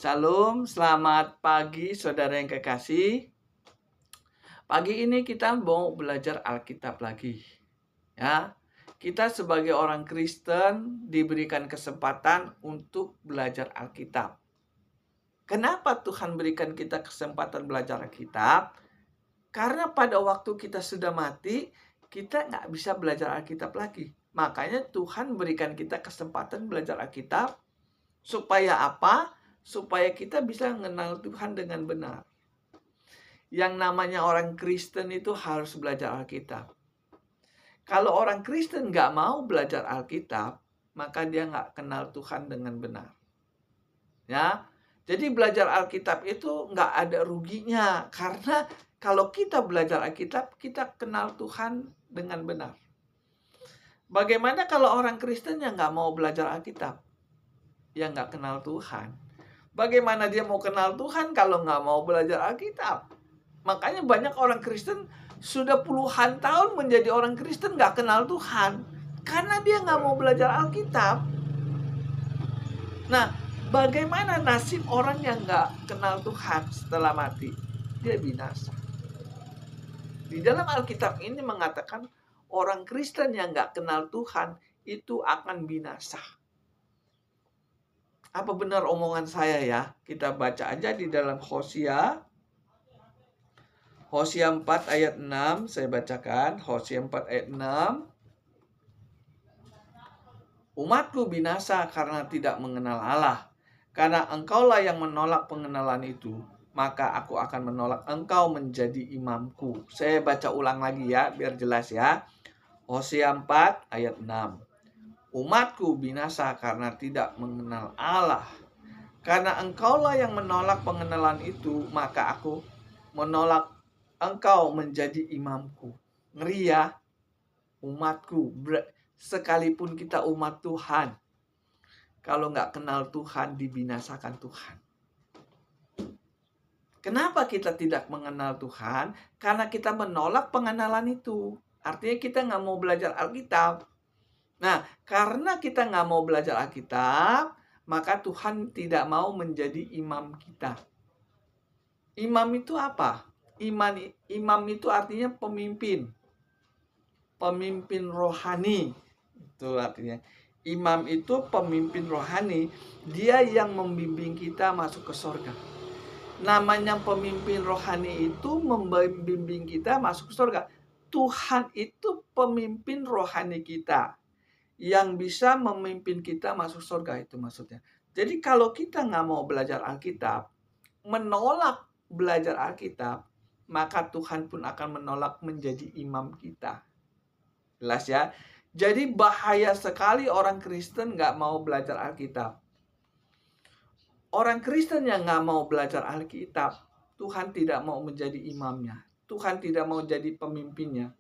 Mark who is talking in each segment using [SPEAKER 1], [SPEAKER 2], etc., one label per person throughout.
[SPEAKER 1] Shalom, selamat pagi saudara yang kekasih. Pagi ini kita mau belajar Alkitab lagi. Ya. Kita sebagai orang Kristen diberikan kesempatan untuk belajar Alkitab. Kenapa Tuhan berikan kita kesempatan belajar Alkitab? Karena pada waktu kita sudah mati, kita nggak bisa belajar Alkitab lagi. Makanya Tuhan berikan kita kesempatan belajar Alkitab. Supaya apa? Supaya kita bisa mengenal Tuhan dengan benar. Yang namanya orang Kristen itu harus belajar Alkitab. Kalau orang Kristen nggak mau belajar Alkitab, maka dia nggak kenal Tuhan dengan benar. Ya, jadi belajar Alkitab itu nggak ada ruginya. Karena kalau kita belajar Alkitab, kita kenal Tuhan dengan benar. Bagaimana kalau orang Kristen yang nggak mau belajar Alkitab? Yang nggak kenal Tuhan. Bagaimana dia mau kenal Tuhan kalau nggak mau belajar Alkitab? Makanya banyak orang Kristen sudah puluhan tahun menjadi orang Kristen nggak kenal Tuhan. Karena dia nggak mau belajar Alkitab. Nah, bagaimana nasib orang yang nggak kenal Tuhan setelah mati? Dia binasa. Di dalam Alkitab ini mengatakan orang Kristen yang nggak kenal Tuhan itu akan binasa. Apa benar omongan saya ya? Kita baca aja di dalam Hosea 4 ayat 6, saya bacakan. Hosea 4 ayat 6. Umatku binasa karena tidak mengenal Allah. Karena engkaulah yang menolak pengenalan itu, maka aku akan menolak engkau menjadi imamku. Saya baca ulang lagi ya, biar jelas ya. Hosea 4 ayat 6. Umatku binasa karena tidak mengenal Allah. Karena engkaulah yang menolak pengenalan itu, maka aku menolak engkau menjadi imamku. Ngeri ya, umatku. Sekalipun kita umat Tuhan, kalau nggak kenal Tuhan, dibinasakan Tuhan. Kenapa kita tidak mengenal Tuhan? Karena kita menolak pengenalan itu. Artinya kita nggak mau belajar Alkitab. Nah, karena kita nggak mau belajar Alkitab, maka Tuhan tidak mau menjadi imam kita. Imam itu apa? Imam itu artinya pemimpin. Pemimpin rohani. Itu artinya. Imam itu pemimpin rohani. Dia yang membimbing kita masuk ke surga. Namanya pemimpin rohani itu membimbing kita masuk ke surga. Tuhan itu pemimpin rohani kita. Yang bisa memimpin kita masuk surga, itu maksudnya. Jadi kalau kita nggak mau belajar Alkitab, menolak belajar Alkitab, maka Tuhan pun akan menolak menjadi imam kita. Jelas ya? Jadi bahaya sekali orang Kristen nggak mau belajar Alkitab. Orang Kristen yang nggak mau belajar Alkitab, Tuhan tidak mau menjadi imamnya. Tuhan tidak mau jadi pemimpinnya.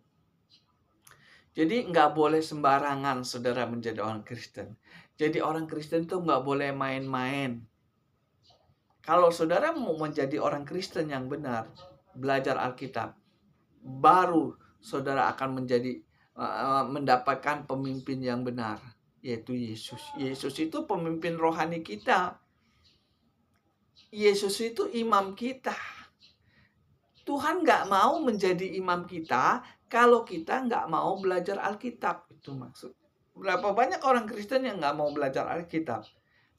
[SPEAKER 1] Jadi nggak boleh sembarangan saudara menjadi orang Kristen. Jadi orang Kristen tuh nggak boleh main-main. Kalau saudara mau menjadi orang Kristen yang benar, belajar Alkitab, baru saudara akan mendapatkan pemimpin yang benar, yaitu Yesus. Yesus itu pemimpin rohani kita. Yesus itu imam kita. Tuhan nggak mau menjadi imam kita kalau kita nggak mau belajar Alkitab. Itu maksud. Berapa banyak orang Kristen yang nggak mau belajar Alkitab?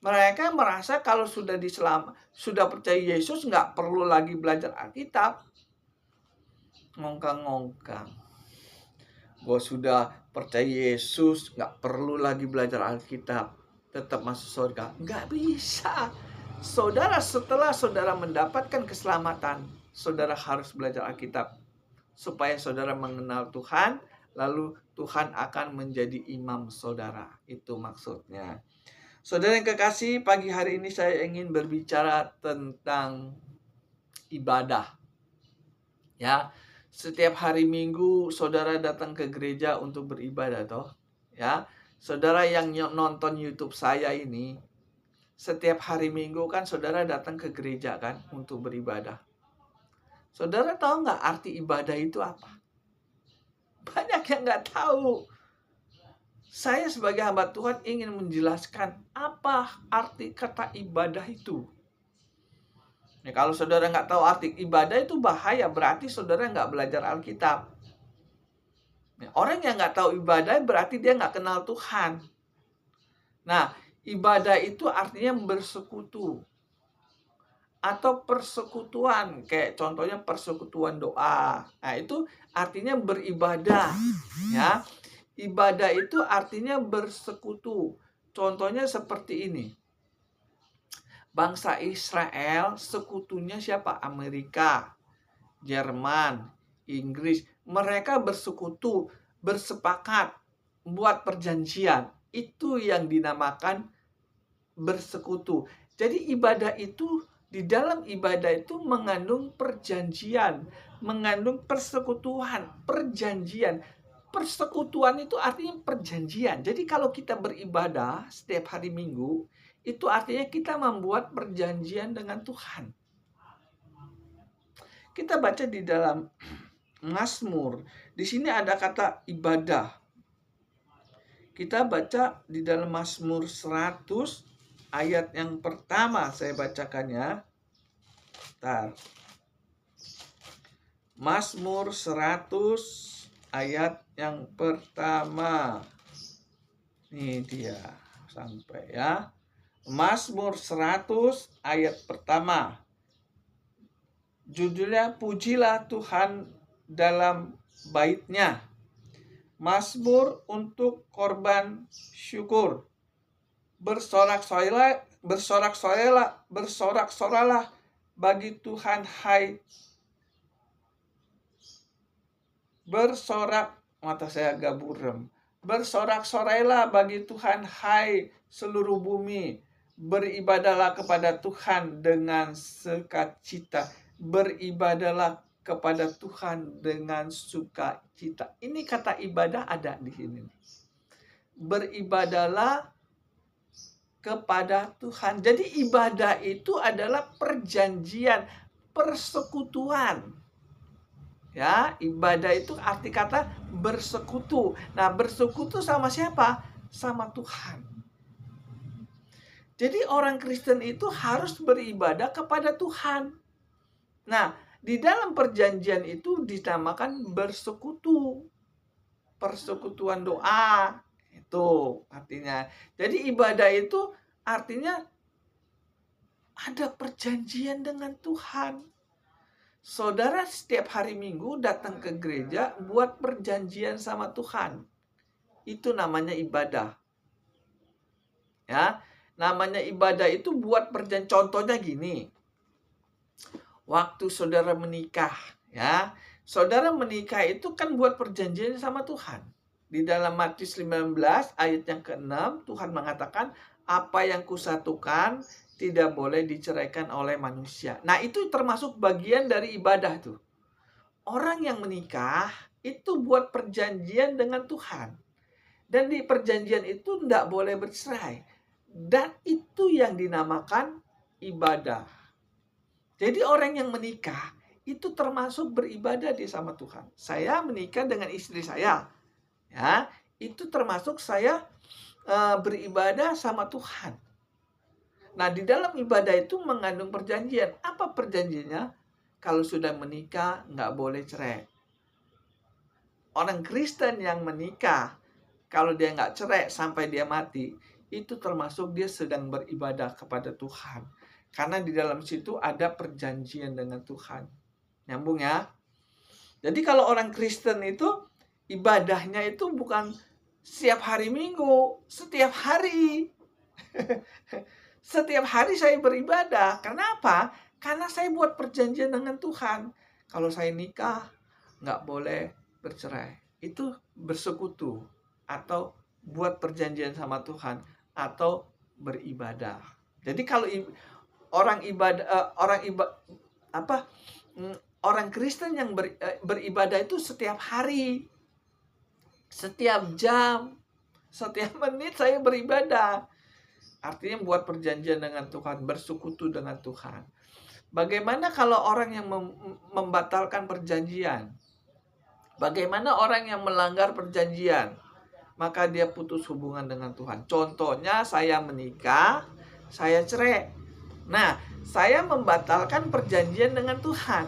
[SPEAKER 1] Mereka merasa kalau sudah percaya Yesus nggak perlu lagi belajar Alkitab. Ngongkang-ngongkang. Gue sudah percaya Yesus nggak perlu lagi belajar Alkitab. Tetap masuk surga. Nggak bisa. Saudara, setelah saudara mendapatkan keselamatan, saudara harus belajar Alkitab. Supaya saudara mengenal Tuhan, lalu Tuhan akan menjadi imam saudara. Itu maksudnya. Saudara yang kekasih, pagi hari ini saya ingin berbicara tentang ibadah. Ya, setiap hari Minggu saudara datang ke gereja untuk beribadah toh. Ya, saudara yang nonton YouTube saya ini, setiap hari Minggu kan saudara datang ke gereja kan untuk beribadah. Saudara tahu nggak arti ibadah itu apa? Banyak yang nggak tahu. Saya sebagai hamba Tuhan ingin menjelaskan apa arti kata ibadah itu. Nah, kalau saudara nggak tahu arti ibadah itu bahaya, berarti saudara nggak belajar Alkitab. Nah, orang yang nggak tahu ibadah berarti dia nggak kenal Tuhan. Nah, ibadah itu artinya bersekutu atau persekutuan, kayak contohnya persekutuan doa. Nah, itu artinya beribadah, ya. Ibadah itu artinya bersekutu. Contohnya seperti ini. Bangsa Israel sekutunya siapa? Amerika, Jerman, Inggris. Mereka bersekutu, bersepakat, buat perjanjian. Itu yang dinamakan bersekutu. Jadi ibadah itu, di dalam ibadah itu mengandung perjanjian, mengandung persekutuan, perjanjian. Persekutuan itu artinya perjanjian. Jadi kalau kita beribadah setiap hari Minggu, itu artinya kita membuat perjanjian dengan Tuhan. Kita baca di dalam Mazmur. Di sini ada kata ibadah. Kita baca di dalam Mazmur 100 ayat yang pertama, saya bacakannya. Bentar. Mazmur 100 ayat yang pertama. Ini dia sampai ya. Mazmur 100 ayat pertama. Judulnya Pujilah Tuhan dalam Bait-Nya. Mazmur untuk korban syukur. Bersorak-soralah bagi Tuhan, hai. Mata saya agak buram. Bersorak-sorailah bagi Tuhan, hai seluruh bumi. Beribadahlah kepada Tuhan dengan sukacita. Beribadahlah kepada Tuhan dengan sukacita. Ini kata ibadah ada di sini. Beribadahlah kepada Tuhan. Jadi ibadah itu adalah perjanjian, persekutuan. Ya, ibadah itu arti kata bersekutu. Nah, bersekutu sama siapa? Sama Tuhan. Jadi orang Kristen itu harus beribadah kepada Tuhan. Nah, di dalam perjanjian itu dinamakan bersekutu. Persekutuan doa. Itu artinya. Jadi ibadah itu artinya ada perjanjian dengan Tuhan. Saudara setiap hari Minggu datang ke gereja buat perjanjian sama Tuhan. Itu namanya ibadah. Ya, namanya ibadah itu buat perjanjian. Contohnya gini. Waktu saudara menikah, ya. Saudara menikah itu kan buat perjanjian sama Tuhan. Di dalam Matius 15 ayat yang ke-6 Tuhan mengatakan, apa yang kusatukan tidak boleh diceraikan oleh manusia. Nah, itu termasuk bagian dari ibadah tuh. Orang yang menikah itu buat perjanjian dengan Tuhan. Dan di perjanjian itu tidak boleh bercerai. Dan itu yang dinamakan ibadah. Jadi orang yang menikah itu termasuk beribadah di sama Tuhan. Saya menikah dengan istri saya. Ya, itu termasuk saya beribadah sama Tuhan. Nah, di dalam ibadah itu mengandung perjanjian. Apa perjanjiannya? Kalau sudah menikah, nggak boleh cerai. Orang Kristen yang menikah, kalau dia nggak cerai sampai dia mati, itu termasuk dia sedang beribadah kepada Tuhan. Karena di dalam situ ada perjanjian dengan Tuhan. Nyambung ya? Jadi kalau orang Kristen itu, ibadahnya itu bukan setiap hari Minggu, setiap hari. Setiap hari saya beribadah. Karena apa? Karena saya buat perjanjian dengan Tuhan. Kalau saya nikah, nggak boleh bercerai. Itu bersekutu. Atau buat perjanjian sama Tuhan. Atau beribadah. Jadi kalau orang Kristen yang beribadah itu setiap hari. Setiap jam. Setiap menit saya beribadah. Artinya buat perjanjian dengan Tuhan, bersekutu dengan Tuhan. Bagaimana kalau orang yang membatalkan perjanjian? Bagaimana orang yang melanggar perjanjian? Maka dia putus hubungan dengan Tuhan. Contohnya saya menikah, saya cerai. Nah, saya membatalkan perjanjian dengan Tuhan.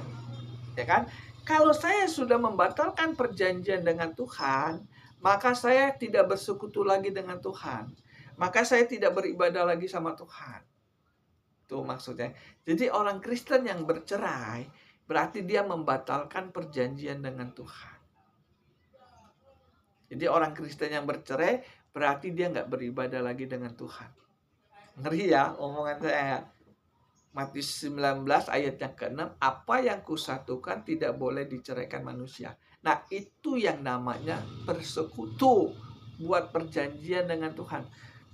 [SPEAKER 1] Ya kan? Kalau saya sudah membatalkan perjanjian dengan Tuhan, maka saya tidak bersekutu lagi dengan Tuhan. Maka saya tidak beribadah lagi sama Tuhan. Itu maksudnya. Jadi orang Kristen yang bercerai, berarti dia membatalkan perjanjian dengan Tuhan. Jadi orang Kristen yang bercerai, berarti dia nggak beribadah lagi dengan Tuhan. Ngeri ya omongan saya. Matius 19 ayat yang ke-6, apa yang kusatukan tidak boleh diceraikan manusia. Nah, itu yang namanya bersekutu, buat perjanjian dengan Tuhan.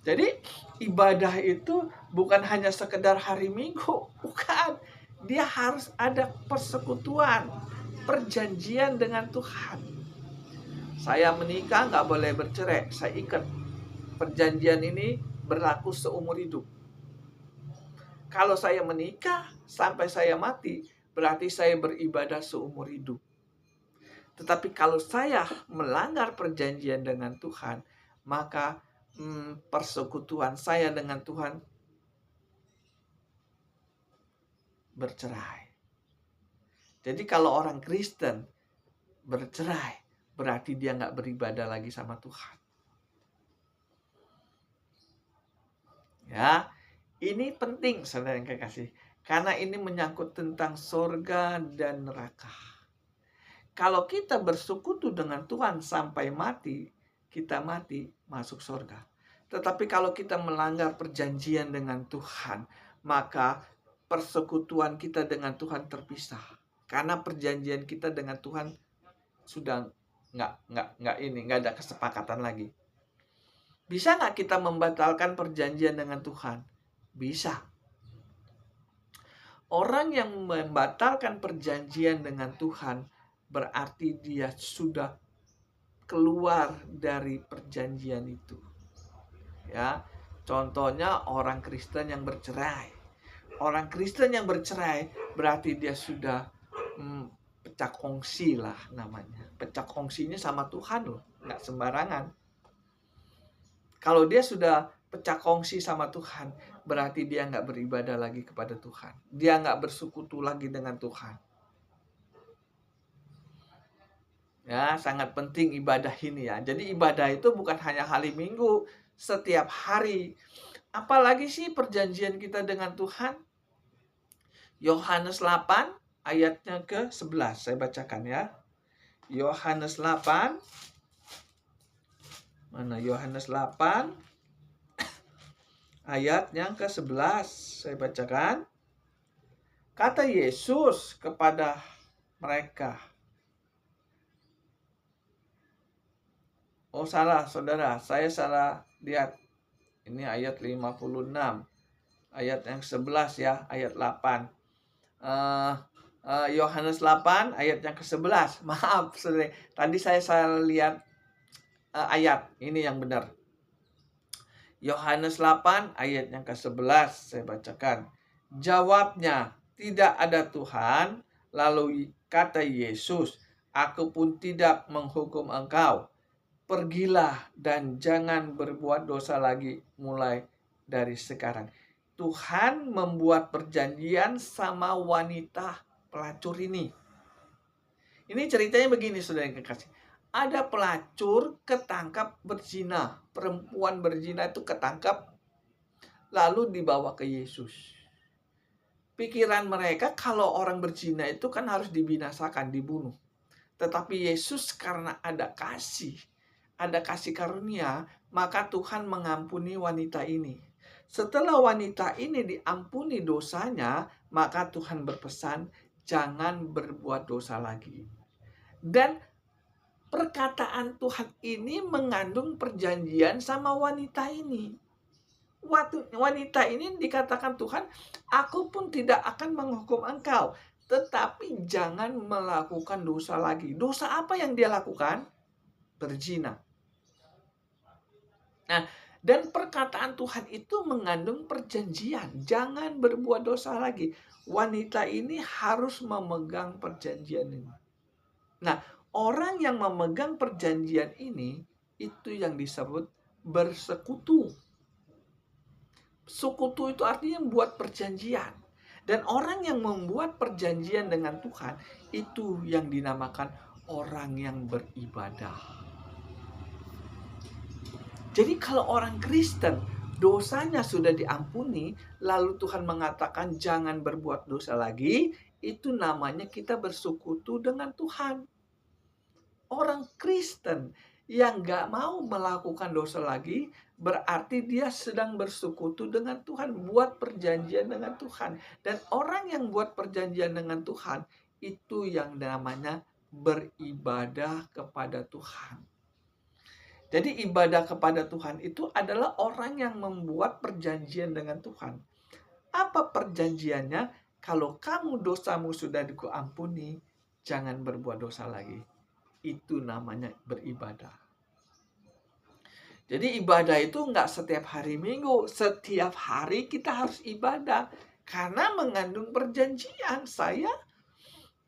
[SPEAKER 1] Jadi, ibadah itu bukan hanya sekedar hari Minggu, bukan. Dia harus ada persekutuan, perjanjian dengan Tuhan. Saya menikah nggak boleh bercerai, saya ikat. Perjanjian ini berlaku seumur hidup. Kalau saya menikah sampai saya mati, berarti saya beribadah seumur hidup. Tetapi kalau saya melanggar perjanjian dengan Tuhan, maka persekutuan saya dengan Tuhan bercerai. Jadi kalau orang Kristen bercerai, berarti dia nggak beribadah lagi sama Tuhan. Ya, ini penting saudara yang kekasih. Karena ini menyangkut tentang sorga dan neraka. Kalau kita bersekutu dengan Tuhan sampai mati, kita mati masuk sorga. Tetapi kalau kita melanggar perjanjian dengan Tuhan, maka persekutuan kita dengan Tuhan terpisah. Karena perjanjian kita dengan Tuhan sudah nggak ada kesepakatan lagi. Bisa nggak kita membatalkan perjanjian dengan Tuhan? Bisa. Orang yang membatalkan perjanjian dengan Tuhan berarti dia sudah keluar dari perjanjian itu. Ya, contohnya orang Kristen yang bercerai. Orang Kristen yang bercerai berarti dia sudah pecah kongsi lah namanya. Pecah kongsinya sama Tuhan loh, nggak sembarangan. Kalau dia sudah pecah kongsi sama Tuhan, berarti dia nggak beribadah lagi kepada Tuhan. Dia nggak bersekutu lagi dengan Tuhan. Ya, sangat penting ibadah ini ya. Jadi ibadah itu bukan hanya hari Minggu, setiap hari. Apalagi sih perjanjian kita dengan Tuhan? Yohanes 8 ayatnya ke-11. Saya bacakan ya. Yohanes 8. Mana Yohanes 8 ayat yang ke-11. Saya bacakan. Kata Yesus kepada mereka. Oh salah saudara, saya salah lihat. Ini ayat 56. Ayat yang 11 ya, ayat 8. Yohanes 8 ayat yang ke-11. Maaf saudara, tadi saya salah lihat ayat. Ini yang benar. Yohanes 8 ayat yang ke-11 saya bacakan. Jawabnya, tidak ada Tuhan. Lalu kata Yesus, aku pun tidak menghukum engkau. Pergilah dan jangan berbuat dosa lagi mulai dari sekarang. Tuhan membuat perjanjian sama wanita pelacur ini. Ini ceritanya begini saudara yang kekasih. Ada pelacur ketangkap berzina. Perempuan berzina itu ketangkap lalu dibawa ke Yesus. Pikiran mereka kalau orang berzina itu kan harus dibinasakan, dibunuh. Tetapi Yesus karena ada kasih karunia, maka Tuhan mengampuni wanita ini. Setelah wanita ini diampuni dosanya, maka Tuhan berpesan, jangan berbuat dosa lagi. Dan perkataan Tuhan ini mengandung perjanjian sama wanita ini. Wanita ini dikatakan Tuhan, aku pun tidak akan menghukum engkau, tetapi jangan melakukan dosa lagi. Dosa apa yang dia lakukan? Berzina. Nah, dan perkataan Tuhan itu mengandung perjanjian. Jangan berbuat dosa lagi. Wanita ini harus memegang perjanjian ini. Nah, orang yang memegang perjanjian ini, itu yang disebut bersekutu. Sekutu itu artinya buat perjanjian. Dan orang yang membuat perjanjian dengan Tuhan, itu yang dinamakan orang yang beribadah. Jadi kalau orang Kristen, dosanya sudah diampuni, lalu Tuhan mengatakan jangan berbuat dosa lagi, itu namanya kita bersekutu dengan Tuhan. Orang Kristen yang gak mau melakukan dosa lagi, berarti dia sedang bersekutu dengan Tuhan, buat perjanjian dengan Tuhan. Dan orang yang buat perjanjian dengan Tuhan, itu yang namanya beribadah kepada Tuhan. Jadi ibadah kepada Tuhan itu adalah orang yang membuat perjanjian dengan Tuhan. Apa perjanjiannya? Kalau kamu dosamu sudah diampuni, jangan berbuat dosa lagi. Itu namanya beribadah. Jadi ibadah itu nggak setiap hari Minggu. Setiap hari kita harus ibadah. Karena mengandung perjanjian. Saya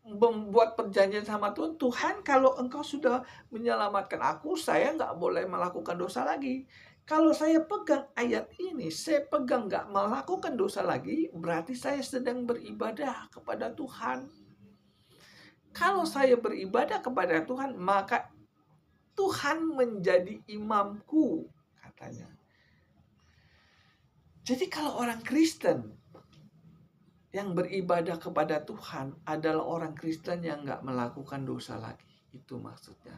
[SPEAKER 1] membuat perjanjian sama Tuhan. Tuhan, kalau engkau sudah menyelamatkan aku, saya nggak boleh melakukan dosa lagi. Kalau saya pegang ayat ini, saya pegang nggak melakukan dosa lagi, berarti saya sedang beribadah kepada Tuhan. Kalau saya beribadah kepada Tuhan, maka Tuhan menjadi imamku, katanya. Jadi kalau orang Kristen yang beribadah kepada Tuhan adalah orang Kristen yang nggak melakukan dosa lagi. Itu maksudnya.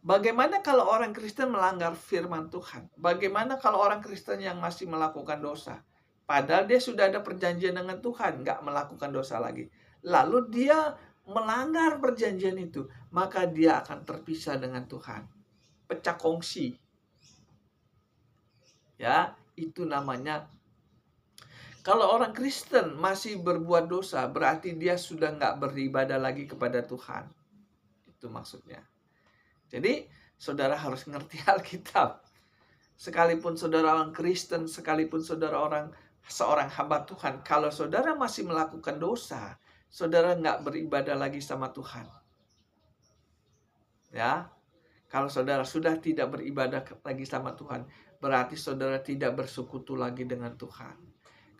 [SPEAKER 1] Bagaimana kalau orang Kristen melanggar firman Tuhan? Bagaimana kalau orang Kristen yang masih melakukan dosa? Padahal dia sudah ada perjanjian dengan Tuhan, nggak melakukan dosa lagi. Lalu dia melanggar perjanjian itu, maka dia akan terpisah dengan Tuhan. Pecah kongsi. Ya, itu namanya. Kalau orang Kristen masih berbuat dosa, berarti dia sudah nggak beribadah lagi kepada Tuhan. Itu maksudnya. Jadi, saudara harus ngerti Alkitab. Sekalipun saudara orang Kristen, sekalipun saudara seorang hamba Tuhan, kalau saudara masih melakukan dosa, saudara nggak beribadah lagi sama Tuhan. Ya, kalau saudara sudah tidak beribadah lagi sama Tuhan, berarti saudara tidak bersekutu lagi dengan Tuhan.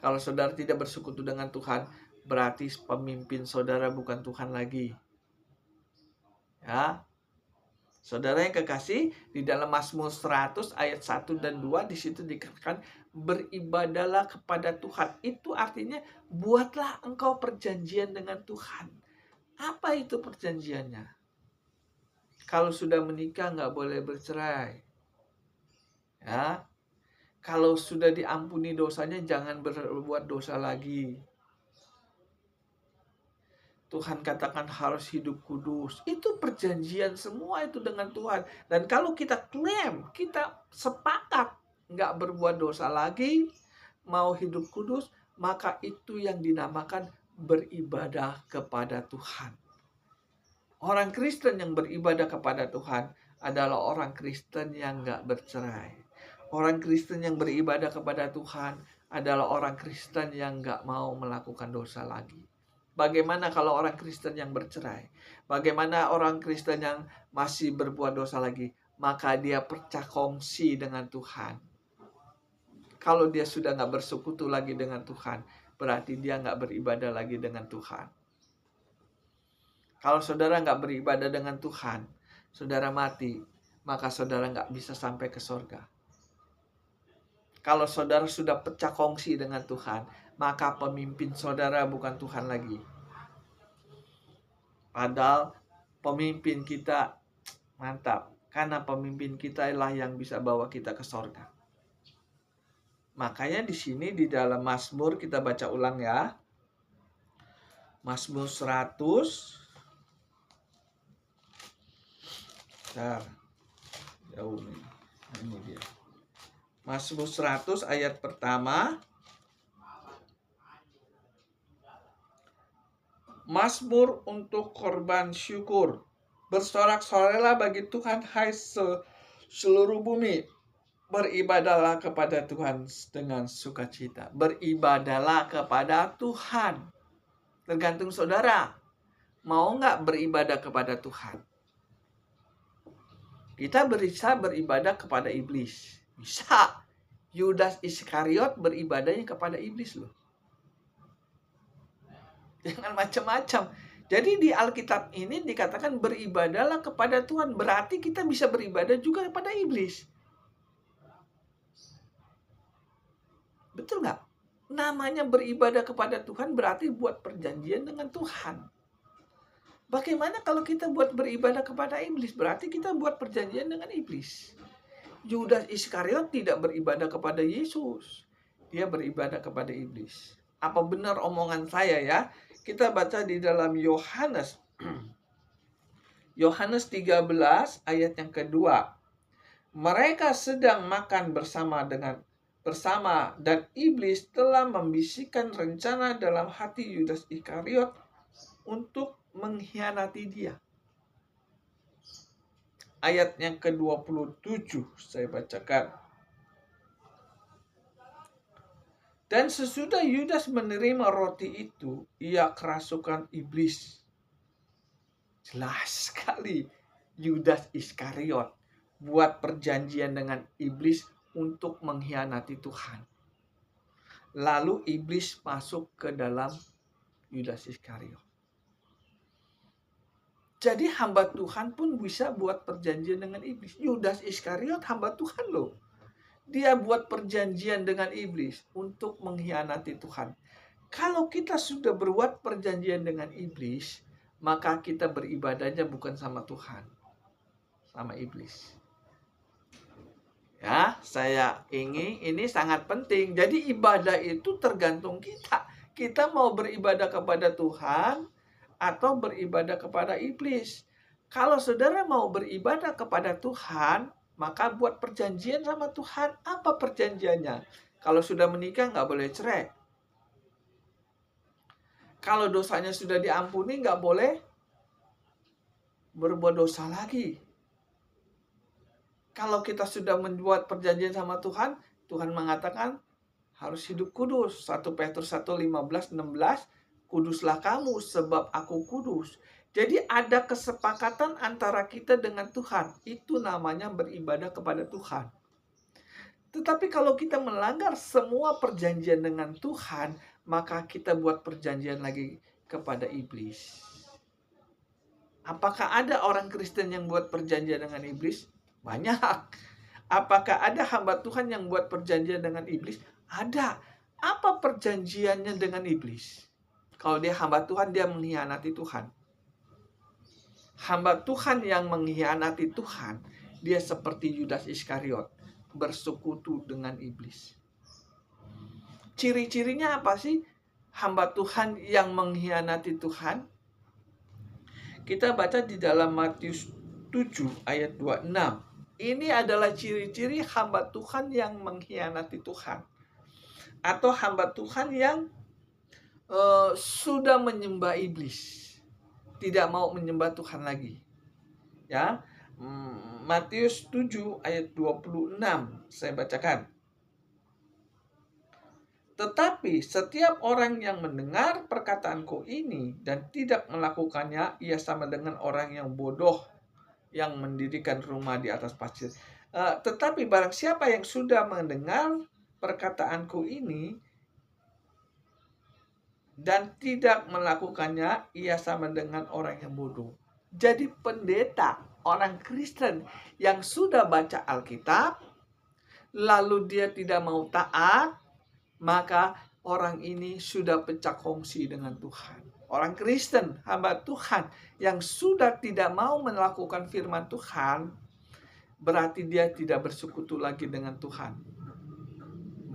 [SPEAKER 1] Kalau saudara tidak bersekutu dengan Tuhan, berarti pemimpin saudara bukan Tuhan lagi. Ya. Saudara yang kekasih, di dalam Mazmur 100 ayat 1 dan 2 di situ dikatakan beribadahlah kepada Tuhan. Itu artinya buatlah engkau perjanjian dengan Tuhan. Apa itu perjanjiannya? Kalau sudah menikah nggak boleh bercerai. Ya. Kalau sudah diampuni dosanya jangan berbuat dosa lagi. Tuhan katakan harus hidup kudus. Itu perjanjian semua itu dengan Tuhan. Dan kalau kita klaim, kita sepakat nggak berbuat dosa lagi, mau hidup kudus, maka itu yang dinamakan beribadah kepada Tuhan. Orang Kristen yang beribadah kepada Tuhan adalah orang Kristen yang nggak bercerai. Orang Kristen yang beribadah kepada Tuhan adalah orang Kristen yang nggak mau melakukan dosa lagi. Bagaimana kalau orang Kristen yang bercerai? Bagaimana orang Kristen yang masih berbuat dosa lagi? Maka dia pecah kongsi dengan Tuhan. Kalau dia sudah nggak bersekutu lagi dengan Tuhan, berarti dia nggak beribadah lagi dengan Tuhan. Kalau saudara nggak beribadah dengan Tuhan, saudara mati, maka saudara nggak bisa sampai ke surga. Kalau saudara sudah pecah kongsi dengan Tuhan, maka pemimpin saudara bukan Tuhan lagi. Padahal pemimpin kita mantap. Karena pemimpin kita lah yang bisa bawa kita ke surga. Makanya di sini di dalam Mazmur kita baca ulang ya. Mazmur 100. Bentar. Jauh nih. Ini dia. Mazmur 100 ayat pertama. Mazmur untuk korban syukur. Bersorak-sorailah bagi Tuhan, hai seluruh bumi. Beribadahlah kepada Tuhan dengan sukacita. Beribadahlah kepada Tuhan. Tergantung saudara. Mau nggak beribadah kepada Tuhan? Kita bisa beribadah kepada iblis. Bisa. Yudas Iskariot beribadahnya kepada iblis loh. Jangan macam-macam. Jadi di Alkitab ini dikatakan beribadahlah kepada Tuhan. Berarti kita bisa beribadah juga kepada iblis. Betul nggak? Namanya beribadah kepada Tuhan berarti buat perjanjian dengan Tuhan. Bagaimana kalau kita buat beribadah kepada iblis? Berarti kita buat perjanjian dengan iblis. Yudas Iskariot tidak beribadah kepada Yesus. Dia beribadah kepada iblis. Apa benar omongan saya ya? Kita baca di dalam Yohanes. Yohanes 13 ayat yang kedua. Mereka sedang makan bersama dan iblis telah membisikkan rencana dalam hati Yudas Iskariot untuk mengkhianati dia. Ayat yang ke-27 saya bacakan. Dan sesudah Yudas menerima roti itu, ia kerasukan iblis. Jelas sekali Yudas Iskariot buat perjanjian dengan iblis untuk mengkhianati Tuhan. Lalu iblis masuk ke dalam Yudas Iskariot. Jadi hamba Tuhan pun bisa buat perjanjian dengan iblis. Yudas Iskariot hamba Tuhan loh. Dia buat perjanjian dengan iblis untuk mengkhianati Tuhan. Kalau kita sudah berbuat perjanjian dengan iblis, maka kita beribadahnya bukan sama Tuhan, sama iblis. Ya, saya ingin ini sangat penting. Jadi ibadah itu tergantung kita. Kita mau beribadah kepada Tuhan atau beribadah kepada iblis. Kalau saudara mau beribadah kepada Tuhan, maka buat perjanjian sama Tuhan. Apa perjanjiannya? Kalau sudah menikah nggak boleh cerai. Kalau dosanya sudah diampuni nggak boleh berbuat dosa lagi. Kalau kita sudah membuat perjanjian sama Tuhan, Tuhan mengatakan harus hidup kudus. 1 Petrus 1:15-16, kuduslah kamu sebab aku kudus. Jadi ada kesepakatan antara kita dengan Tuhan. Itu namanya beribadah kepada Tuhan. Tetapi kalau kita melanggar semua perjanjian dengan Tuhan, maka kita buat perjanjian lagi kepada iblis. Apakah ada orang Kristen yang buat perjanjian dengan iblis? Banyak. Apakah ada hamba Tuhan yang buat perjanjian dengan iblis? Ada. Apa perjanjiannya dengan iblis? Kalau dia hamba Tuhan, dia mengkhianati Tuhan. Hamba Tuhan yang mengkhianati Tuhan, dia seperti Yudas Iskariot, bersekutu dengan iblis. Ciri-cirinya apa sih hamba Tuhan yang mengkhianati Tuhan? Kita baca di dalam Matius 7 ayat 26. Ini adalah ciri-ciri hamba Tuhan yang mengkhianati Tuhan. Atau hamba Tuhan yang sudah menyembah iblis. Tidak mau menyembah Tuhan lagi. Ya, Matius 7 ayat 26 saya bacakan. Tetapi setiap orang yang mendengar perkataanku ini dan tidak melakukannya, ia sama dengan orang yang bodoh yang mendirikan rumah di atas pasir. Tetapi barang siapa yang sudah mendengar perkataanku ini dan tidak melakukannya, ia sama dengan orang yang bodoh. Jadi pendeta, orang Kristen yang sudah baca Alkitab, lalu dia tidak mau taat, maka orang ini sudah pecah kongsi dengan Tuhan. Orang Kristen, hamba Tuhan yang sudah tidak mau melakukan firman Tuhan, berarti dia tidak bersekutu lagi dengan Tuhan.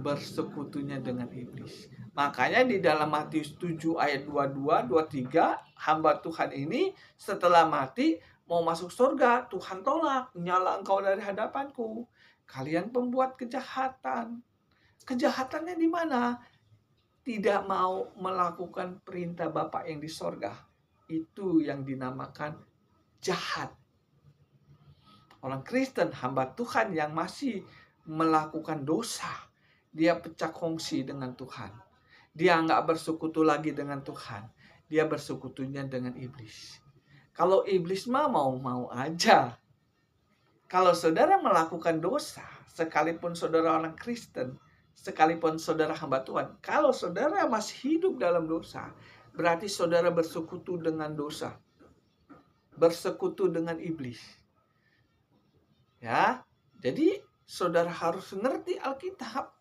[SPEAKER 1] Bersekutunya dengan iblis. Makanya di dalam Matius 7 ayat 22-23, hamba Tuhan ini setelah mati mau masuk surga, Tuhan tolak. Nyala engkau dari hadapanku. Kalian pembuat kejahatan. Kejahatannya di mana? Tidak mau melakukan perintah Bapa yang di sorga. Itu yang dinamakan jahat. Orang Kristen, hamba Tuhan yang masih melakukan dosa, dia pecah kongsi dengan Tuhan. Dia nggak bersekutu lagi dengan Tuhan. Dia bersekutunya dengan iblis. Kalau iblis mau aja. Kalau saudara melakukan dosa, sekalipun saudara orang Kristen, sekalipun saudara hamba Tuhan, kalau saudara masih hidup dalam dosa, berarti saudara bersekutu dengan dosa, bersekutu dengan iblis. Ya, jadi saudara harus ngerti Alkitab.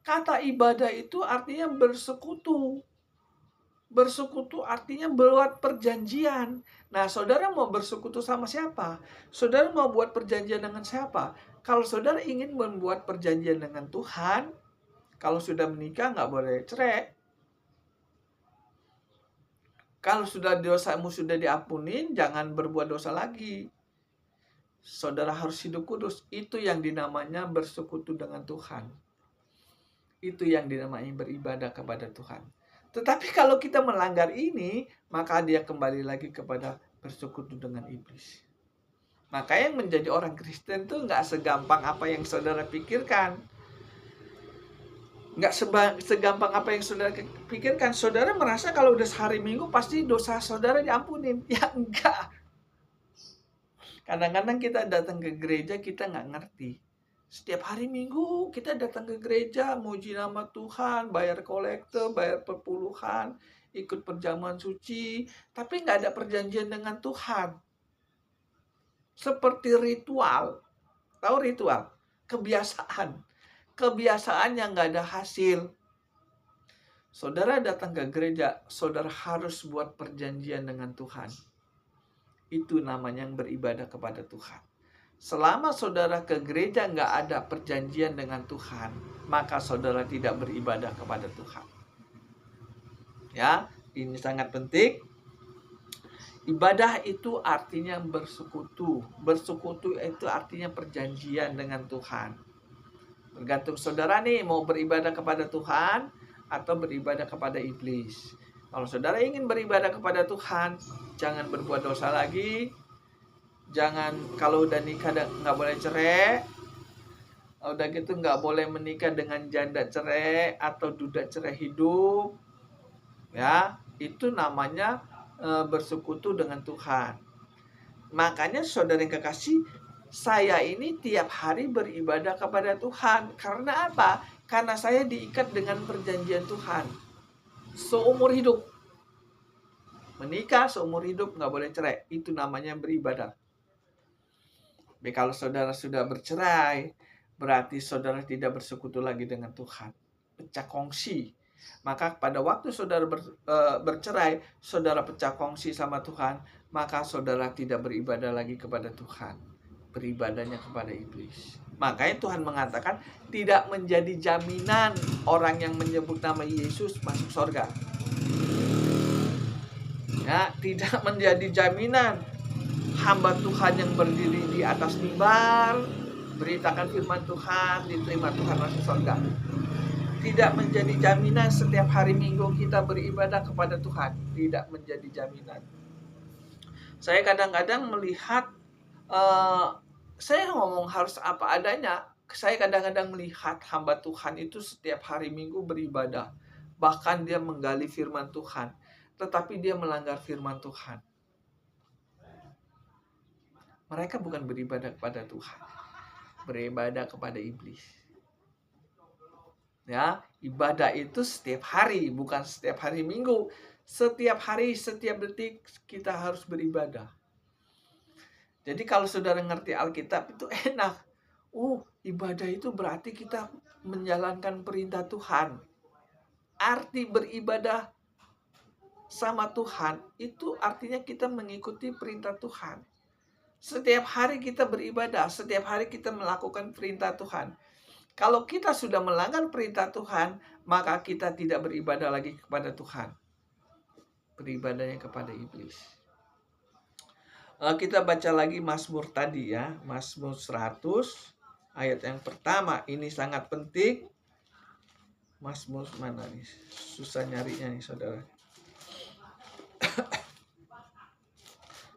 [SPEAKER 1] Kata ibadah itu artinya bersekutu. Bersekutu artinya buat perjanjian. Nah, saudara mau bersekutu sama siapa? Saudara mau buat perjanjian dengan siapa? Kalau saudara ingin membuat perjanjian dengan Tuhan, kalau sudah menikah nggak boleh cerai. Kalau sudah dosamu sudah diampunin, jangan berbuat dosa lagi. Saudara harus hidup kudus. Itu yang dinamanya bersekutu dengan Tuhan. Itu yang dinamai beribadah kepada Tuhan. Tetapi kalau kita melanggar ini, maka dia kembali lagi kepada bersekutu dengan iblis. Maka yang menjadi orang Kristen tuh nggak segampang apa yang saudara pikirkan. Nggak segampang apa yang saudara pikirkan. Saudara merasa kalau udah sehari Minggu pasti dosa saudara diampunin. Ya enggak. Kadang-kadang kita datang ke gereja kita nggak ngerti. Setiap hari Minggu kita datang ke gereja, muji nama Tuhan, bayar kolekte, bayar perpuluhan, ikut perjamuan suci, tapi nggak ada perjanjian dengan Tuhan. Seperti ritual. Tahu ritual? Kebiasaan. Kebiasaan yang nggak ada hasil. Saudara datang ke gereja, saudara harus buat perjanjian dengan Tuhan. Itu namanya yang beribadah kepada Tuhan. Selama saudara ke gereja nggak ada perjanjian dengan Tuhan, maka saudara tidak beribadah kepada Tuhan. Ya, ini sangat penting. Ibadah itu artinya bersekutu. Bersekutu itu artinya perjanjian dengan Tuhan. Tergantung saudara nih mau beribadah kepada Tuhan atau beribadah kepada iblis. Kalau saudara ingin beribadah kepada Tuhan, jangan berbuat dosa lagi. Jangan, kalau udah nikah nggak boleh cerai. Udah gitu nggak boleh menikah dengan janda cerai atau duda cerai hidup. Ya, itu namanya bersekutu dengan Tuhan. Makanya saudara yang kekasih, saya ini tiap hari beribadah kepada Tuhan. Karena apa? Karena saya diikat dengan perjanjian Tuhan. Seumur hidup. Menikah seumur hidup nggak boleh cerai. Itu namanya beribadah. Tapi kalau saudara sudah bercerai, berarti saudara tidak bersekutu lagi dengan Tuhan. Pecah kongsi. Maka pada waktu saudara bercerai, saudara pecah kongsi sama Tuhan, maka saudara tidak beribadah lagi kepada Tuhan. Beribadahnya kepada iblis. Makanya Tuhan mengatakan tidak menjadi jaminan orang yang menyebut nama Yesus masuk surga. Ya, tidak menjadi jaminan hamba Tuhan yang berdiri di atas mimbar, beritakan firman Tuhan, diterima Tuhan masuk surga. Tidak menjadi jaminan setiap hari Minggu kita beribadah kepada Tuhan. Tidak menjadi jaminan. Saya kadang-kadang melihat, saya ngomong harus apa adanya. Saya kadang-kadang melihat hamba Tuhan itu setiap hari Minggu beribadah. Bahkan dia menggali firman Tuhan. Tetapi dia melanggar firman Tuhan. Mereka bukan beribadah kepada Tuhan, beribadah kepada iblis. Ya, ibadah itu setiap hari, bukan setiap hari Minggu. Setiap hari, setiap detik kita harus beribadah. Jadi kalau saudara ngerti Alkitab itu enak. Ibadah itu berarti kita menjalankan perintah Tuhan. Arti beribadah sama Tuhan itu artinya kita mengikuti perintah Tuhan. Setiap hari kita beribadah, setiap hari kita melakukan perintah Tuhan. Kalau kita sudah melanggar perintah Tuhan, maka kita tidak beribadah lagi kepada Tuhan. Beribadahnya kepada iblis. Kita baca lagi Mazmur tadi ya, Mazmur 100 ayat yang pertama. Ini sangat penting. Mazmur mana nih? Susah nyarinya nih saudara.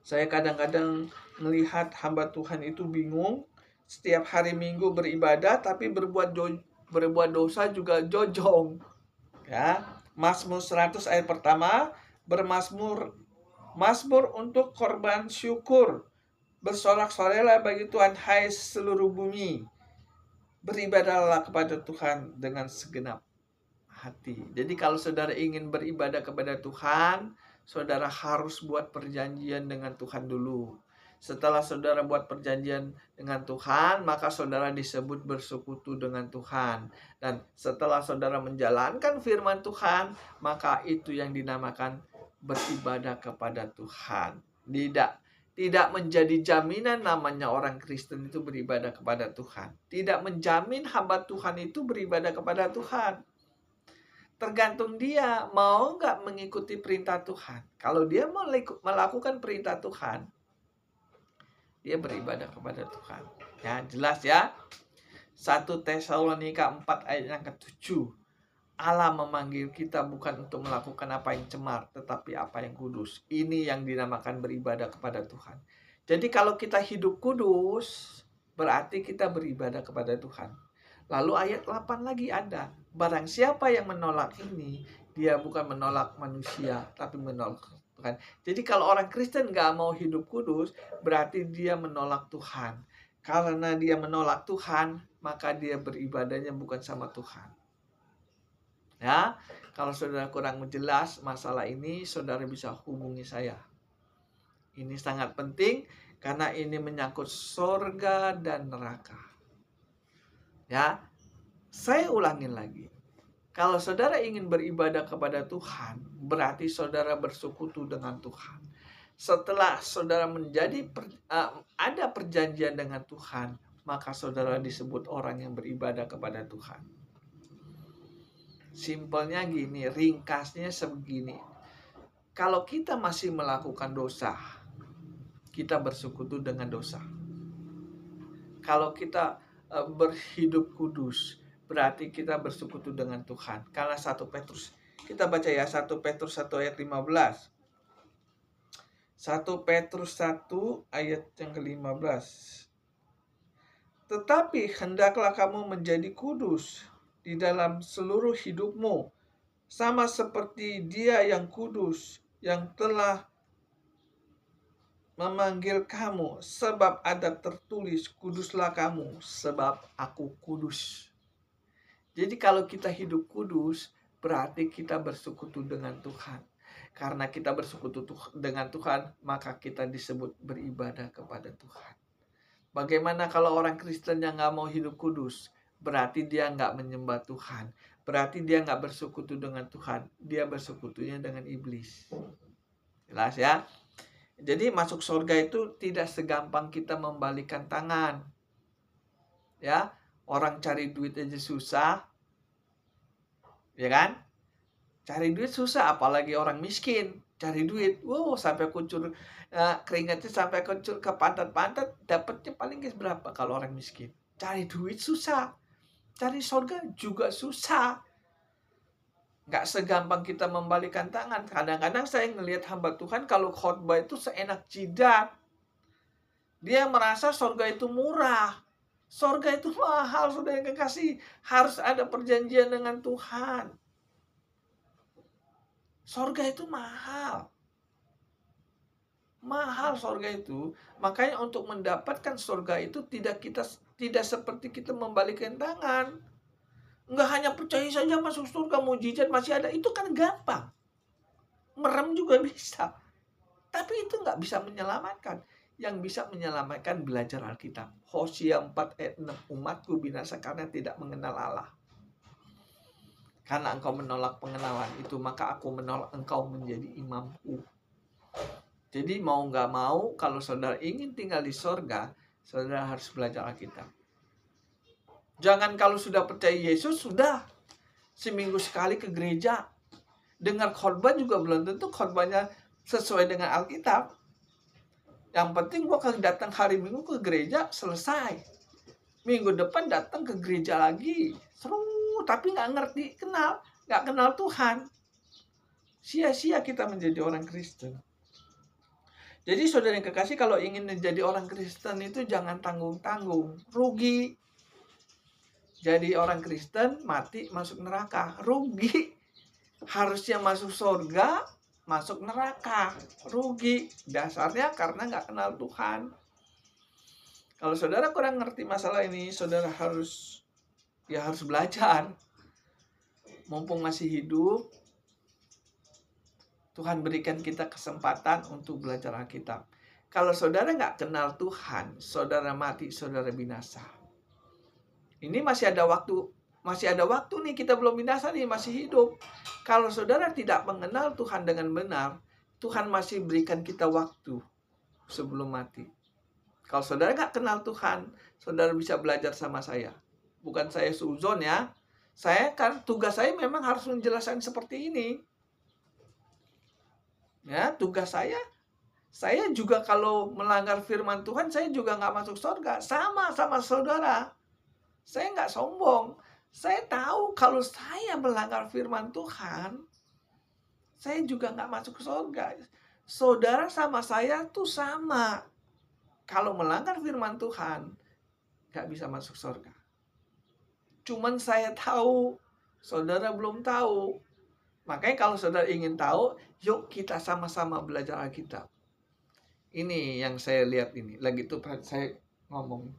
[SPEAKER 1] Saya kadang-kadang melihat hamba Tuhan itu bingung. Setiap hari Minggu beribadah, tapi berbuat dosa juga jojong. Ya, Mazmur 100 ayat pertama, bermazmur untuk korban syukur. Bersorak-sorailah bagi Tuhan, hai seluruh bumi. Beribadahlah kepada Tuhan dengan segenap hati. Jadi kalau saudara ingin beribadah kepada Tuhan, saudara harus buat perjanjian dengan Tuhan dulu. Setelah saudara buat perjanjian dengan Tuhan, maka saudara disebut bersekutu dengan Tuhan. Dan setelah saudara menjalankan firman Tuhan, maka itu yang dinamakan beribadah kepada Tuhan. Tidak menjadi jaminan namanya orang Kristen itu beribadah kepada Tuhan. Tidak menjamin hamba Tuhan itu beribadah kepada Tuhan. Tergantung dia mau nggak mengikuti perintah Tuhan. Kalau dia mau melakukan perintah Tuhan, dia beribadah kepada Tuhan. Ya, jelas ya. 1 Tesalonika 4 ayat yang ke-7. Allah memanggil kita bukan untuk melakukan apa yang cemar, tetapi apa yang kudus. Ini yang dinamakan beribadah kepada Tuhan. Jadi kalau kita hidup kudus, berarti kita beribadah kepada Tuhan. Lalu ayat 8 lagi ada. Barang siapa yang menolak ini, dia bukan menolak manusia, tapi menolak Tuhan. Jadi kalau orang Kristen gak mau hidup kudus, berarti dia menolak Tuhan. Karena dia menolak Tuhan, maka dia beribadahnya bukan sama Tuhan. Ya, kalau saudara kurang jelas masalah ini, saudara bisa hubungi saya. Ini sangat penting karena ini menyangkut sorga dan neraka. Ya, saya ulangin lagi. Kalau saudara ingin beribadah kepada Tuhan, berarti saudara bersekutu dengan Tuhan. Setelah saudara ada perjanjian dengan Tuhan, maka saudara disebut orang yang beribadah kepada Tuhan. Simpelnya gini, ringkasnya sebegini. Kalau kita masih melakukan dosa, kita bersekutu dengan dosa. Kalau kita berhidup kudus, berarti kita bersekutu dengan Tuhan. Karena 1 Petrus, kita baca ya 1 Petrus 1 ayat 15. 1 Petrus 1 ayat yang ke-15. Tetapi hendaklah kamu menjadi kudus di dalam seluruh hidupmu, sama seperti Dia yang kudus, yang telah memanggil kamu, sebab ada tertulis, kuduslah kamu, sebab aku kudus. Jadi kalau kita hidup kudus, berarti kita bersekutu dengan Tuhan. Karena kita bersekutu dengan Tuhan, maka kita disebut beribadah kepada Tuhan. Bagaimana kalau orang Kristen yang gak mau hidup kudus? Berarti dia gak menyembah Tuhan. Berarti dia gak bersekutu dengan Tuhan. Dia bersekutunya dengan iblis. Jelas ya? Jadi masuk surga itu tidak segampang kita membalikan tangan. Ya, orang cari duit aja susah. Ya kan? Cari duit susah, apalagi orang miskin. Cari duit, wow, sampai kucur keringatnya sampai kucur ke pantat-pantat, dapatnya paling berapa kalau orang miskin? Cari duit susah. Cari surga juga susah. Nggak segampang kita membalikan tangan. Kadang-kadang saya ngelihat hamba Tuhan kalau khotbah itu seenak jidat. Dia merasa surga itu murah. Surga itu mahal, saudara yang kekasih. Harus ada perjanjian dengan Tuhan. Surga itu mahal. Mahal surga itu. Makanya untuk mendapatkan surga itu tidak seperti kita membalikkan tangan. Nggak hanya percaya saja masuk surga, mujizat masih ada. Itu kan gampang. Merem juga bisa. Tapi itu nggak bisa menyelamatkan. Yang bisa menyelamatkan belajar Alkitab. Hosea 4 ayat 6. Umatku binasa karena tidak mengenal Allah. Karena engkau menolak pengenalan itu, maka aku menolak engkau menjadi imamku. Jadi mau nggak mau, kalau saudara ingin tinggal di sorga, saudara harus belajar Alkitab. Jangan kalau sudah percaya Yesus, sudah seminggu sekali ke gereja. Dengar khotbah juga belum tentu khotbahnya sesuai dengan Alkitab. Yang penting gua datang hari Minggu ke gereja, selesai. Minggu depan datang ke gereja lagi. Seru, tapi nggak ngerti, nggak kenal Tuhan. Sia-sia kita menjadi orang Kristen. Jadi saudara yang kekasih, kalau ingin menjadi orang Kristen itu jangan tanggung-tanggung. Rugi. Jadi orang Kristen mati masuk neraka. Rugi. Harusnya masuk surga, masuk neraka. Rugi. Dasarnya karena nggak kenal Tuhan. Kalau saudara kurang ngerti masalah ini, saudara harus belajar. mumpung masih hidup, Tuhan berikan kita kesempatan untuk belajar Alkitab. Kalau saudara nggak kenal Tuhan, saudara mati, saudara binasa. Ini masih ada waktu nih, kita belum binasa nih, masih hidup. Kalau saudara tidak mengenal Tuhan dengan benar, Tuhan masih berikan kita waktu sebelum mati. Kalau saudara nggak kenal Tuhan, saudara bisa belajar sama saya. Bukan saya suzon ya. Tugas saya memang harus menjelaskan seperti ini. Ya, tugas saya juga kalau melanggar firman Tuhan, saya juga nggak masuk surga. Sama saudara. Saya nggak sombong. Saya tahu kalau saya melanggar firman Tuhan, saya juga nggak masuk surga. Saudara sama saya tuh sama. Kalau melanggar firman Tuhan, nggak bisa masuk surga. Cuman saya tahu, saudara belum tahu. Makanya kalau saudara ingin tahu, yuk kita sama-sama belajar Alkitab. Ini yang saya lihat ini. Lagi itu saya ngomong.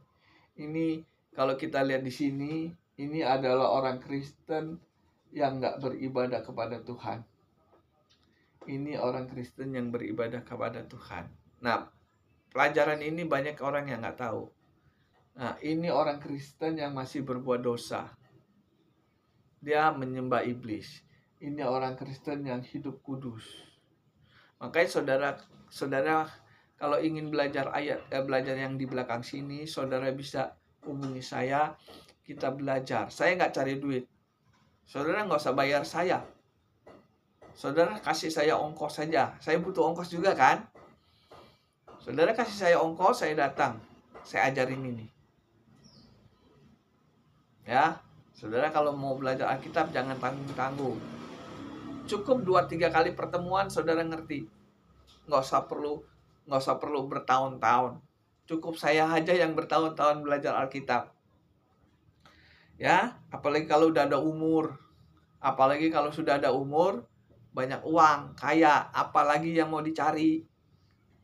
[SPEAKER 1] Ini kalau kita lihat di sini, ini adalah orang Kristen yang nggak beribadah kepada Tuhan. Ini orang Kristen yang beribadah kepada Tuhan. Nah, pelajaran ini banyak orang yang nggak tahu. Nah, ini orang Kristen yang masih berbuat dosa. Dia menyembah iblis. Ini orang Kristen yang hidup kudus. Makanya saudara kalau ingin belajar belajar yang di belakang sini, saudara bisa hubungi saya, kita belajar. Saya nggak cari duit. Saudara nggak usah bayar saya. Saudara kasih saya ongkos saja. Saya butuh ongkos juga kan? Saudara kasih saya ongkos, saya datang. Saya ajarin ini. Ya, saudara kalau mau belajar Alkitab jangan tanggung-tanggung. Cukup 2-3 kali pertemuan saudara ngerti. Nggak usah perlu bertahun-tahun. Cukup saya aja yang bertahun-tahun belajar Alkitab. Ya, apalagi kalau udah ada umur. Apalagi kalau sudah ada umur, banyak uang, kaya, apalagi yang mau dicari.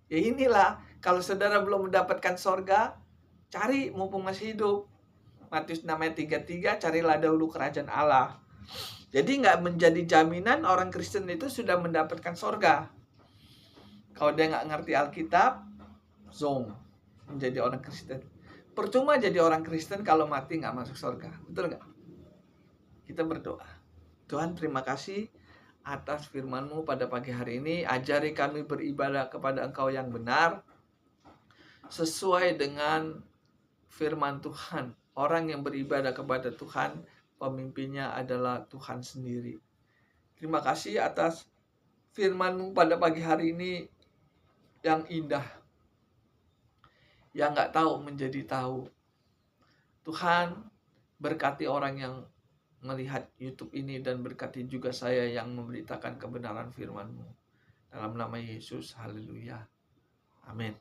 [SPEAKER 1] Ya inilah, kalau saudara belum mendapatkan sorga, cari mumpung masih hidup. Matius 6 ayat 33, carilah dahulu kerajaan Allah. Jadi nggak menjadi jaminan orang Kristen itu sudah mendapatkan sorga. Kalau dia nggak ngerti Alkitab, zong, menjadi orang Kristen. Percuma jadi orang Kristen kalau mati nggak masuk sorga. Betul nggak? Kita berdoa. Tuhan, terima kasih atas firman-Mu pada pagi hari ini. Ajari kami beribadah kepada Engkau yang benar, sesuai dengan firman Tuhan. Orang yang beribadah kepada Tuhan, pemimpinnya adalah Tuhan sendiri. Terima kasih atas firman-Mu pada pagi hari ini yang indah. Yang nggak tahu menjadi tahu. Tuhan, berkati orang yang melihat YouTube ini dan berkati juga saya yang memberitakan kebenaran firman-Mu. Dalam nama Yesus, haleluya. Amin.